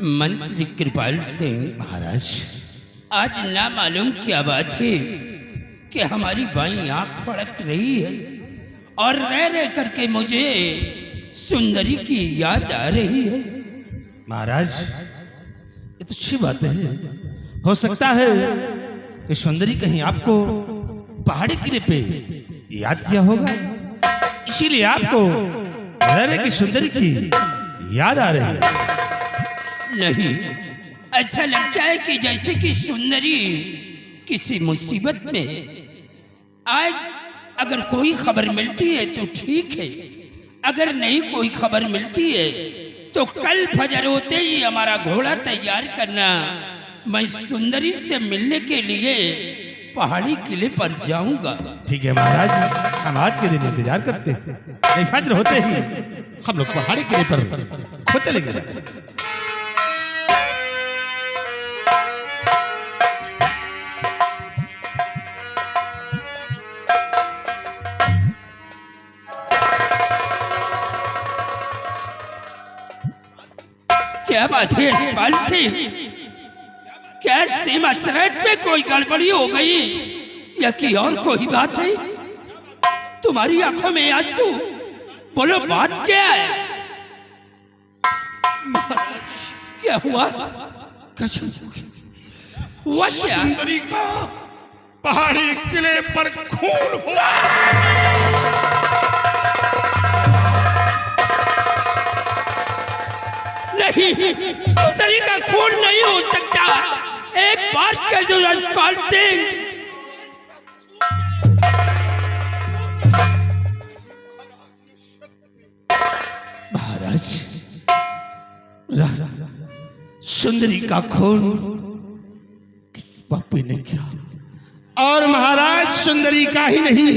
मंत्री कृपाल सिंह महाराज, आज ना मालूम क्या बात है कि हमारी बाई आंख फड़क रही है और रह रह करके मुझे सुंदरी की याद आ रही है। महाराज ये तो अच्छी बात है। हो सकता है कि सुंदरी कहीं आपको पहाड़ी किले पे याद किया होगा, इसीलिए आपको रहने की सुंदरी की याद आ रही है। नहीं, ऐसा लगता है कि जैसे कि सुंदरी किसी मुसीबत में है। आज अगर कोई खबर मिलती है तो ठीक है, अगर नहीं कोई खबर मिलती है तो कल फजर होते ही हमारा घोड़ा तैयार करना। मैं सुंदरी से मिलने के लिए पहाड़ी किले पर जाऊंगा। ठीक है महाराज, हम आज के दिन इंतजार करते हैं। नहीं, फजर होते ही हम लोग पहाड़ी किले पर खुद चलेंगे। क्या बात है इकबाल सिंह, क्या सीमा सरहद पे कोई गड़बड़ी हो गई या कि और कोई बात है? तुम्हारी आंखों में आंसू, बोलो बात क्या है? क्या हुआ? हुआ क्या? सुंदरी का पहाड़ी किले पर खून हुआ। नहीं, सुंदरी का खून नहीं हो सकता। एक बात कह दो इकबाल सिंह। महाराज, सुंदरी का खून किस पापी ने किया? और महाराज सुंदरी का ही नहीं,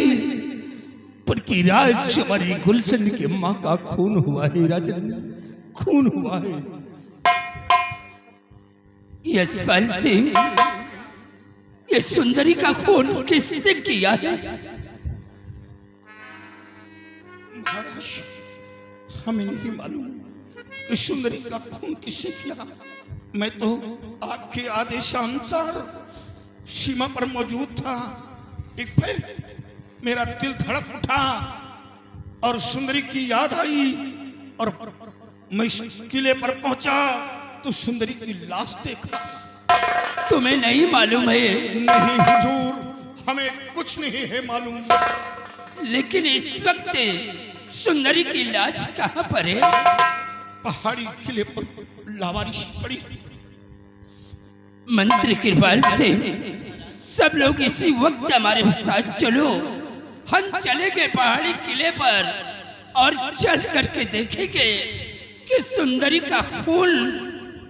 बल्कि राजकुमारी गुलशन की मां का खून हुआ है। राजन, खून हुआ है। यशपाल सिंह, ये सुंदरी का खून किससे किया है? महाराज, हमें नहीं मालूम कि सुंदरी का खून किसने किया। मैं तो आपके आदेशानुसार सीमा पर मौजूद था। एक पल मेरा दिल धड़क उठा और सुंदरी की याद आई और मैं किले पर पहुंचा तो सुंदरी की लाश देखा। तुम्हें नहीं मालूम है? नहीं हुजूर, हमें कुछ नहीं है मालूम। लेकिन इस वक्त सुंदरी की लाश कहाँ पर है? पहाड़ी किले पर लावारिश पड़ी। मंत्री कृपाल से सब लोग इसी वक्त हमारे साथ चलो। हम चलेंगे पहाड़ी किले पर और चल करके देखेंगे कि सुंदरी का खून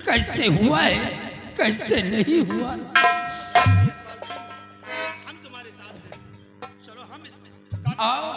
कैसे हुआ है, कैसे नहीं हुआ। हम तुम्हारे साथ हैं, चलो हम इसमें आओ।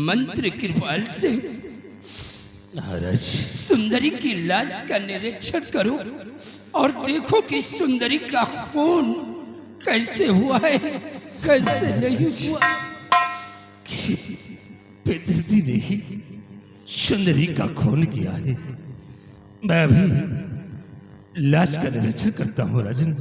मंत्री कृपाल सिंह, महाराज, सुंदरी की लाश का निरीक्षण करो और देखो कि सुंदरी का खून कैसे हुआ है, कैसे नहीं हुआ। किसी बेदर्दी ने ही सुंदरी का खून किया है। मैं अभी लाश का निरीक्षण करता हूँ राजन।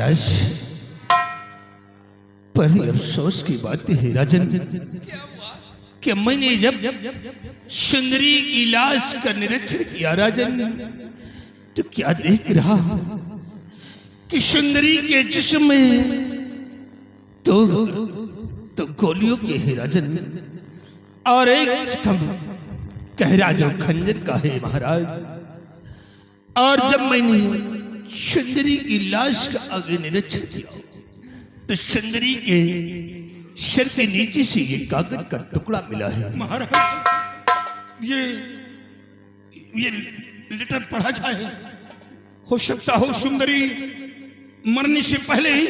महाराज, बड़ी अफसोस की बात है राजन कि मैंने जब सुंदरी की लाश का निरीक्षण किया राजन, तो क्या देख रहा कि सुंदरी के जिस्म में तो गोलियों के है राजन, और एक कहरा जो खंजर का है महाराज। और जब मैंने सुंदरी की लाश का आगे निरीक्षण किया तो सुंदरी के सिर के नीचे से ये कागज का टुकड़ा मिला है। महाराज, ये लेटर पढ़ा जाए। हो सकता हो सुंदरी मरने से पहले ही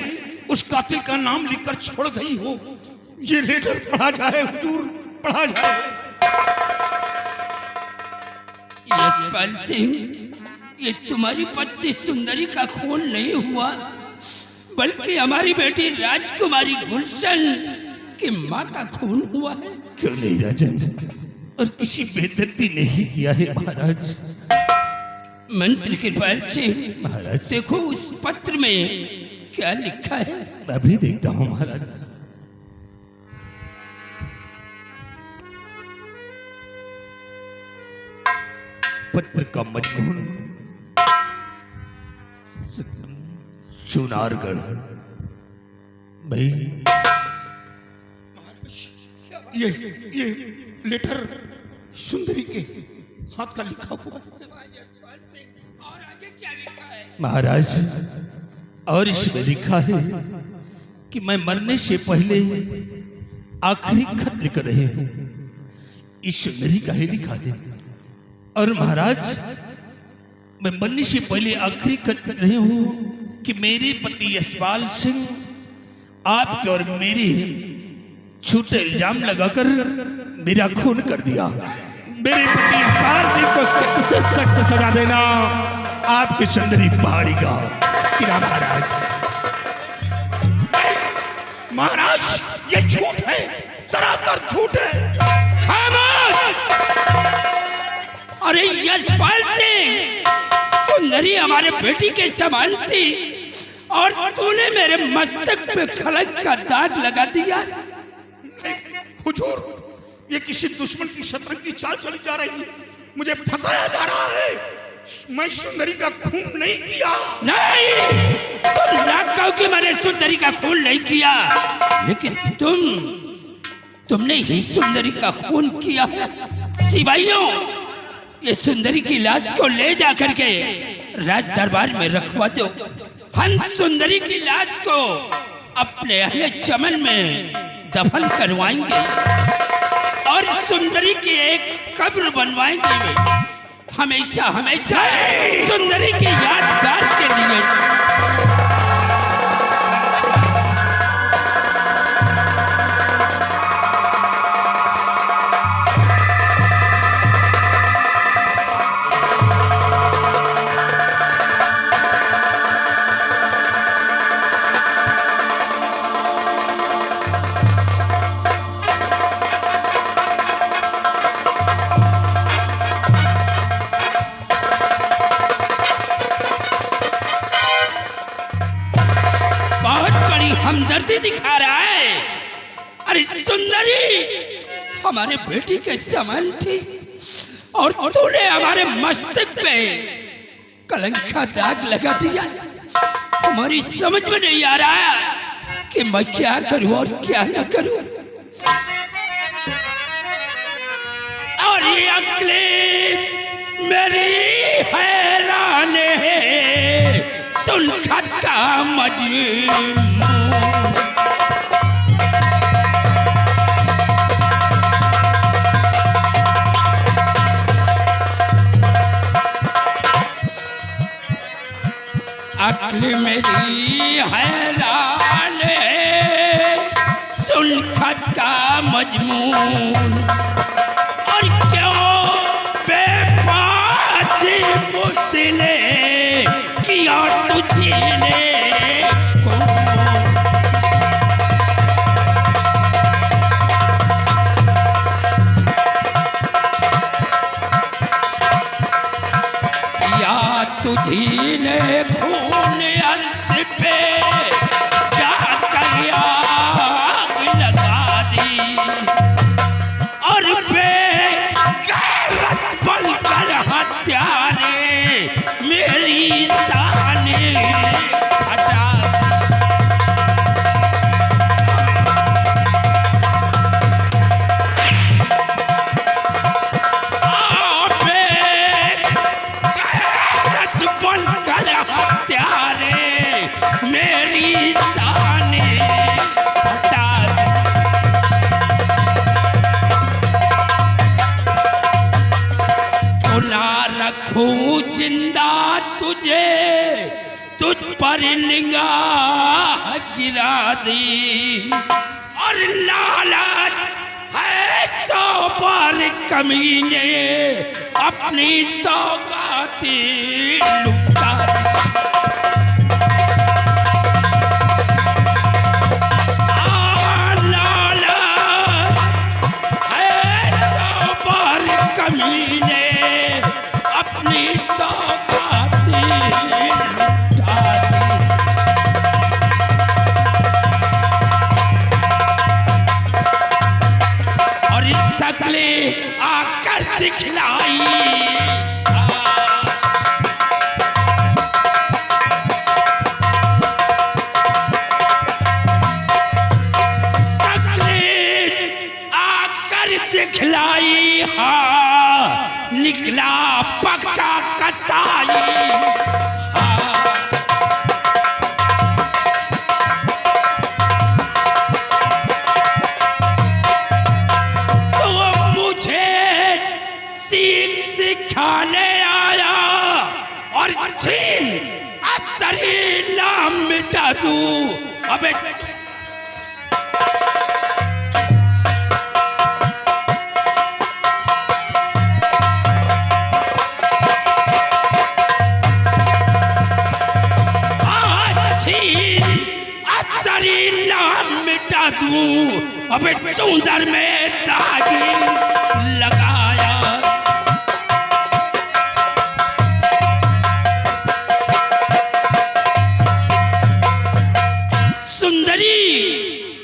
उस कातिल का नाम लिखकर छोड़ गई हो। ये लेटर पढ़ा जाए हुजूर, पढ़ा जाए। यशपाल सिंह, ये तुम्हारी पत्नी सुंदरी का खून नहीं हुआ, बल्कि हमारी बेटी राजकुमारी गुलशन की माँ का खून हुआ है। क्यों नहीं राजन, और किसी बेदर्दी ने ही किया है महाराज। मंत्री कृपाल सिंह, महाराज देखो उस पत्र में क्या लिखा है। मैं भी देखता हूँ महाराज। पत्र का मजमून चुनारगढ़। भाई ये लेटर सुंदरी के हाथ का लिखा हुआ है। और आगे क्या लिखा है? महाराज, और इसमें लिखा है कि मैं मरने से पहले आखिरी खत लिख रहे हूं। इस सुंदरी का ही लिखा है। और महाराज, मैं मरने से पहले आखिरी खत लिख रही हूं कि मेरे पति यशपाल सिंह आपके और मेरे झूठे इल्जाम लगाकर मेरा खून कर दिया। मेरे पति यशपाल सिंह को सख्त से सख्त सजा देना आपकी सुंदरी पहाड़ी का किरा। महाराज, ये झूठ है, सरासर झूठ है। खामोश! अरे यशपाल सिंह, सुंदरी हमारे बेटी के समान थी और तूने मेरे मस्तक पे कलंक का दाग लगा दिया। हुजूर, ये किसी दुश्मन की शतरंज की चाल चली जा रही है। मुझे फंसाया जा रहा है। मैं सुंदरी का खून नहीं किया। नहीं, तुम ना कहो कि मैंने सुंदरी का खून नहीं किया, लेकिन तुमने ही सुंदरी का खून किया। सिपाहियों, ये सुंदरी की लाश को ले जा करके राज दरबार में रखवा दो। हम सुंदरी की लाश को अपने अहले चमन में दफन करवाएंगे और सुंदरी की एक कब्र बनवाएंगे, हमेशा हमेशा सुंदरी की यादगार के लिए। हमदर्दी दिखा रहा है। अरे सुंदरी हमारे बेटी के समान थी और तूने हमारे मस्तक पे कलंक का दाग लगा दिया। हमारी समझ में नहीं आ रहा कि मैं क्या करूं और क्या न करूं। और ये अक्लें मेरी हैरान है, सुन खत का मजमून। अक्ल मेरी हैरान है, सुन खत का मजमून। और क्यों बेबाजी मुझसे किया तुझने तुझी ने खून अर्थ पे दी और लालच है सौ पर कमीने अपनी सौगाती लुटा दी। कमीने अपनी सौगाती लुटा दी। और इस सकले आकर दिखलाई दिखलाई हाँ निकला पक्का कसाई हाँ। तो मुझे सीख सिखाने आया और छीन अतरी नाम मिटा दूं। अबे नाम मिटा दूं। अबे चूंदर में दागी लगाया। सुंदरी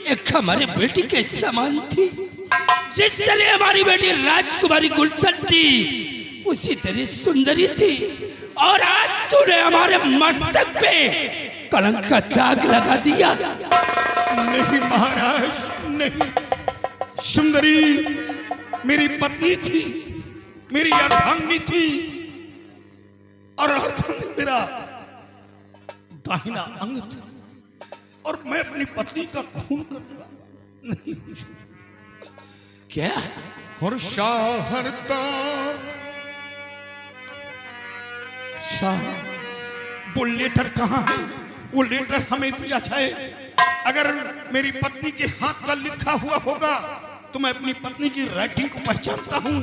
एक हमारे बेटी के समान थी। जिस तरह हमारी बेटी राजकुमारी गुलशन थी उसी तरह सुंदरी थी। और आज तूने हमारे मस्तक पे कलंक का दाग लगा दिया। नहीं महाराज नहीं, सुंदरी मेरी पत्नी थी, मेरी अर्धांगिनी थी और अर्धांगिनी मेरा दाहिना अंग था और मैं अपनी पत्नी का खून करूंगा नहीं। क्या और शाहरता शाह वो लेटर कहाँ है? वो लेटर हमें दिया जाए। अगर मेरी पत्नी के हाथ का लिखा हुआ होगा तो मैं अपनी पत्नी की राइटिंग को पहचानता हूँ।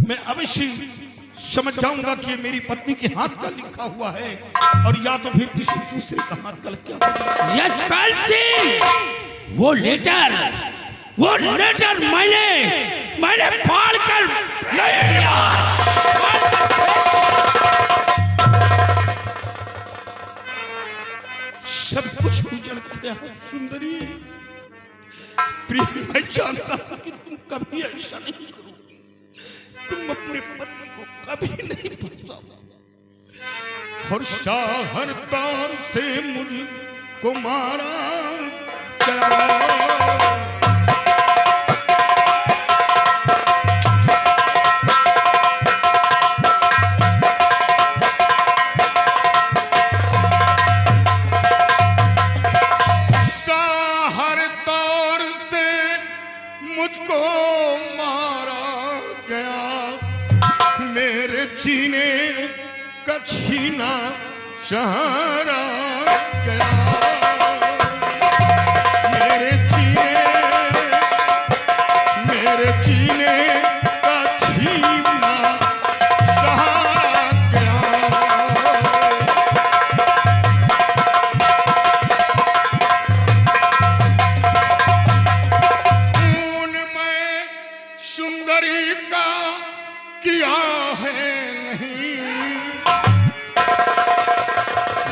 मैं अवश्य समझ जाऊंगा कि मेरी पत्नी के हाथ का लिखा हुआ है और या तो फिर किसी दूसरे का हाथ का लिखा होगा। यशपाल सिंह वो लेटर मैंने फाड़ कर नहीं लिया। सब कुछ उजड़ गया है सुंदरी। प्रिय मैं जानता हूं कि तुम कभी ऐसा नहीं करोगी। तुम अपने पति को कभी नहीं फंसाओगे। और शाहर तार से मुझको मारा छीने का छीना सहारा गया। मेरे जीने का छीना सहारा गया। खून में सुंदरी का किया है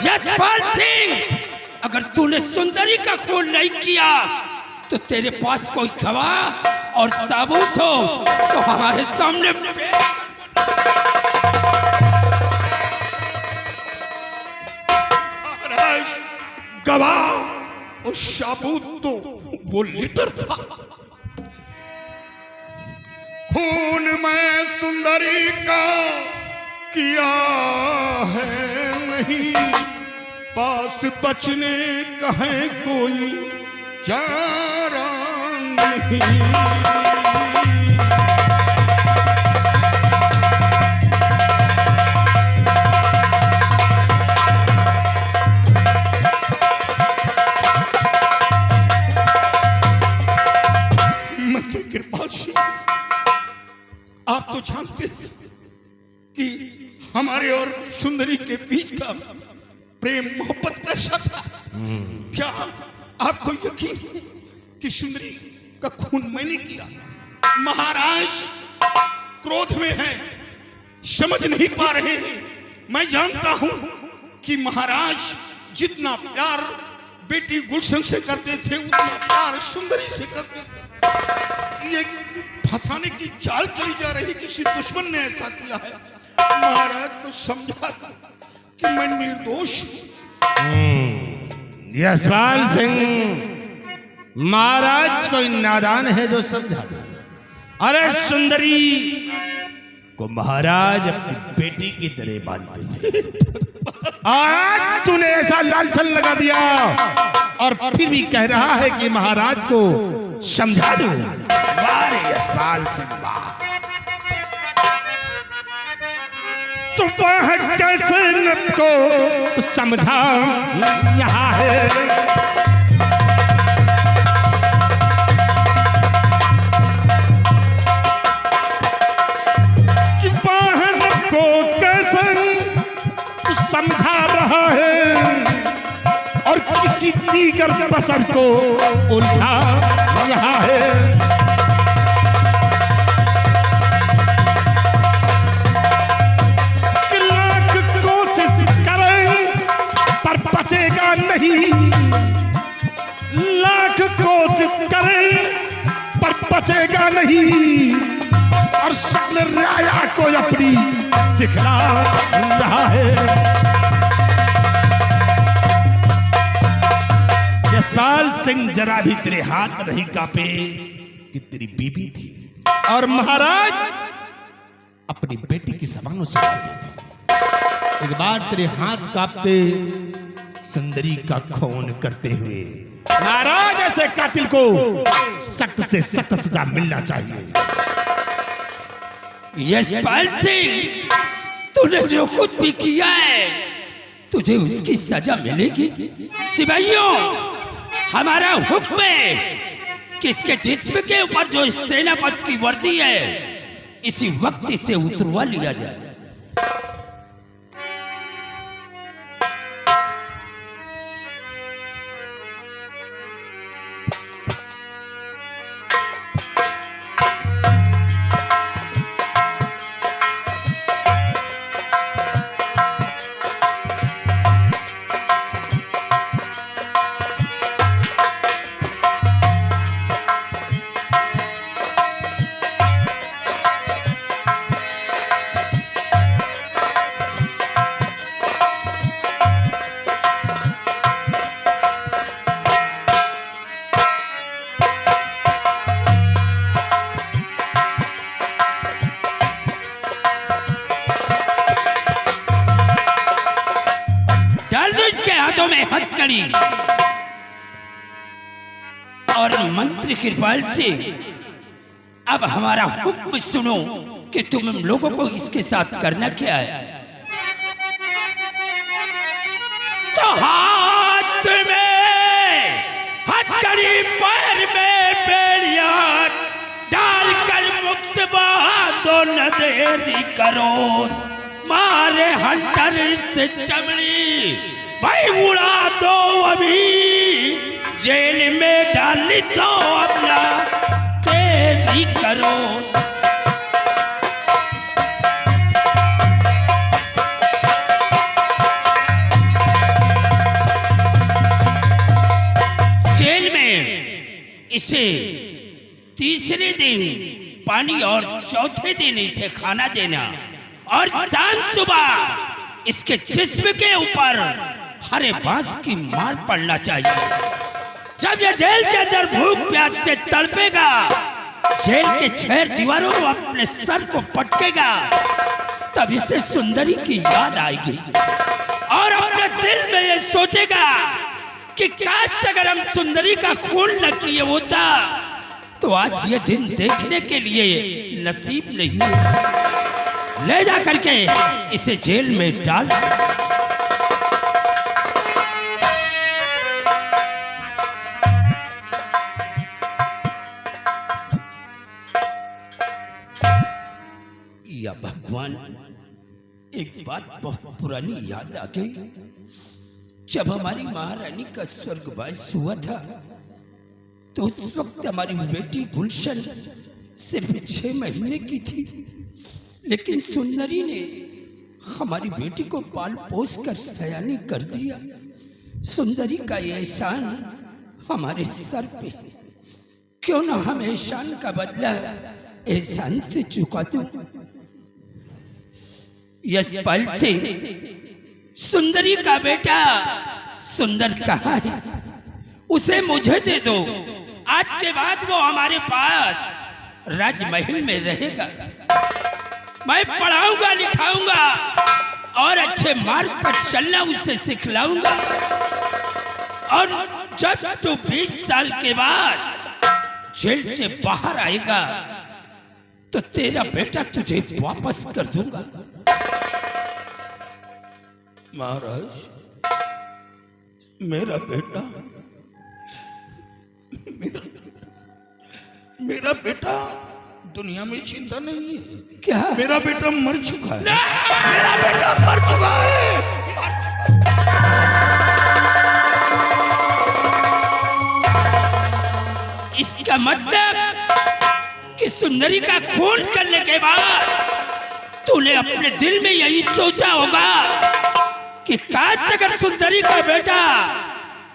यशपाल सिंह। अगर तूने सुंदरी का खून नहीं किया तो तेरे पास कोई गवाह और सबूत हो तो हमारे सामने गवाह और सबूत तो वो लेटर था। खून में सुंदरी का किया है नहीं, पास बचने का है कोई चारा नहीं। आप तो जानते हैं कि हमारे और सुंदरी के बीच का प्रेम मोहब्बत कैसा था। क्या आपको यकीन है कि सुंदरी का खून मैंने किया? महाराज क्रोध में है, समझ नहीं पा रहे हैं। मैं जानता हूं कि महाराज जितना प्यार बेटी गुलशन से करते थे उतना प्यार सुंदरी से करते थे। ये फंसाने की चाल चली जा रही, किसी दुश्मन ने ऐसा किया है। महाराज तो समझा कि मैं निर्दोष यशपाल सिंह महाराज कोई नादान है जो समझा दे। अरे सुंदरी को महाराज अपनी बेटी की तरह मानते थे। आज तूने ऐसा लालछन लगा दिया और फिर भी कह रहा है कि महाराज को समझा दो। वारे यशपाल सिंह वाह, तू वह कैसे न को तू समझा यहाँ है। समझा रहा है और किसी दीगर बसर को उलझा रहा है। कि लाख कोशिश करें पर बचेगा नहीं, लाख कोशिश करें पर बचेगा नहीं, और शक्ल राया को अपनी दिखला रहा है। यशपाल सिंह जरा भी तेरे हाथ नहीं कांपे कि तेरी बीबी थी और महाराज अपनी बेटी की समानों से मारते थे। एक बार तेरे हाथ कांपते सुंदरी का खून करते हुए। महाराज ऐसे कातिल को सख्त से सख्त सजा मिलना चाहिए। यशपाल सिंह, तूने जो कुछ भी किया है तुझे उसकी सजा मिलेगी। सिपाहियों, हमारा हुक्म है कि इसके जिस्म के ऊपर जो सेनापति की वर्दी है इसी वक्त इसे उतरवा लिया जाए। में हथकड़ी और मंत्र कृपाल से अब हमारा हुक्म सुनो कि तुम लोगों को इसके साथ करना क्या है। तो हाथ में हथकड़ी, पैर में बेड़िया डालकर मुख से बहा न देरी करो, मारे हंटर से चमड़ी भाई उड़ा दो, अभी जेल में डाल दो, अपना तेरी करो। जेल में इसे तीसरे दिन पानी और चौथे दिन इसे खाना देना और शाम सुबह इसके जिस्म के ऊपर हरे बांस की मार पड़ना चाहिए। जब यह जेल के अंदर भूख प्यास से तड़पेगा, जेल के 6 दीवारों को अपने सर को पटकेगा, तब इसे सुंदरी की याद आएगी और अपने दिल में ये सोचेगा कि काश अगर हम सुंदरी का खून न किए होता तो आज ये दिन देखने के लिए नसीब नहीं होता। ले जा करके इसे जेल में डाल। या भगवान, एक बात बहुत पुरानी याद आ गई। जब हमारी महारानी का स्वर्गवास हुआ था तो उस वक्त हमारी बेटी गुलशन सिर्फ 6 महीने की थी, लेकिन सुंदरी ने हमारी बेटी को पाल पोस कर सयानी कर दिया। सुंदरी का ये एहसान हमारे सर पे है, क्यों ना हम एहसान का बदला एहसान से चुका दूं। यशपाल से सुंदरी का बेटा सुंदर कहाँ है, उसे मुझे दे दो। आज के बाद वो हमारे पास राजमहल में रहेगा। मैं पढ़ाऊंगा लिखाऊंगा और अच्छे मार्ग पर चलना उसे सिखलाऊंगा। और जब तू 20 साल के बाद जेल से बाहर आएगा तो तेरा बेटा तुझे वापस कर दूंगा। महाराज, मेरा बेटा मेरा बेटा दुनिया में जिंदा नहीं है। क्या? मेरा बेटा मर चुका है। मेरा बेटा मर चुका है। इसका मतलब कि सुंदरी का खून करने के बाद तूने अपने दिल में यही सोचा होगा कि काश अगर सुंदरी का बेटा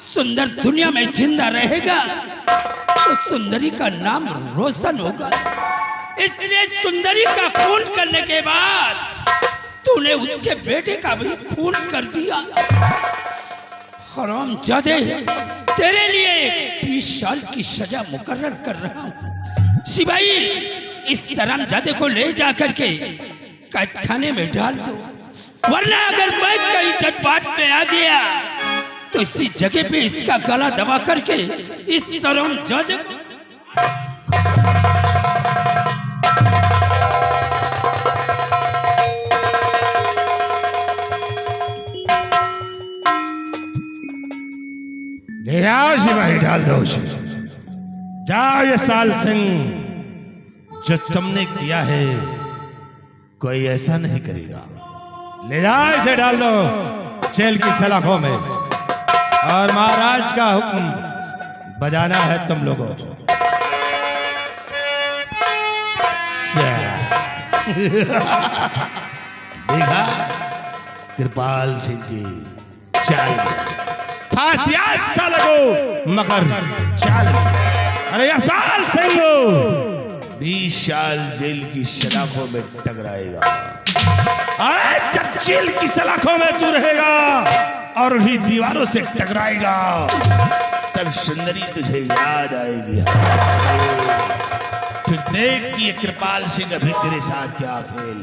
सुंदर दुनिया में जिंदा रहेगा तो सुंदरी का नाम रोशन होगा। इसलिए सुंदरी का खून करने के बाद तूने उसके बेटे का भी खून कर दिया। हरामजादे, तेरे लिए 20 साल की सजा मुकर्रर कर रहा हूँ। सिपाही, इस हरामजादे को ले जा करके कैदखाने में डाल दो, वरना अगर मैं कहीं जज्बात में आ गया तो इसी जगह पे इसका गला दबा करके इस हरामजादे को ले आओ सिपाही, डाल दो उसे। जाओ यशपाल सिंह, जो तुमने किया है कोई ऐसा नहीं करेगा। ले जाओ इसे, डाल दो जेल की सलाखों में। और महाराज का हुक्म बजाना है तुम लोगों को। देखा कृपाल सिंह की चाल, लगो मगर चाल। अरे यशपाल सिंह 20 साल जेल की सलाखों में टकराएगा। अरे जब जेल की सलाखों में तू रहेगा और उन्हीं दीवारों से टकराएगा तब सुंदरी तुझे याद आएगी। फिर देख कि ये कृपाल सिंह अभी तेरे साथ क्या खेल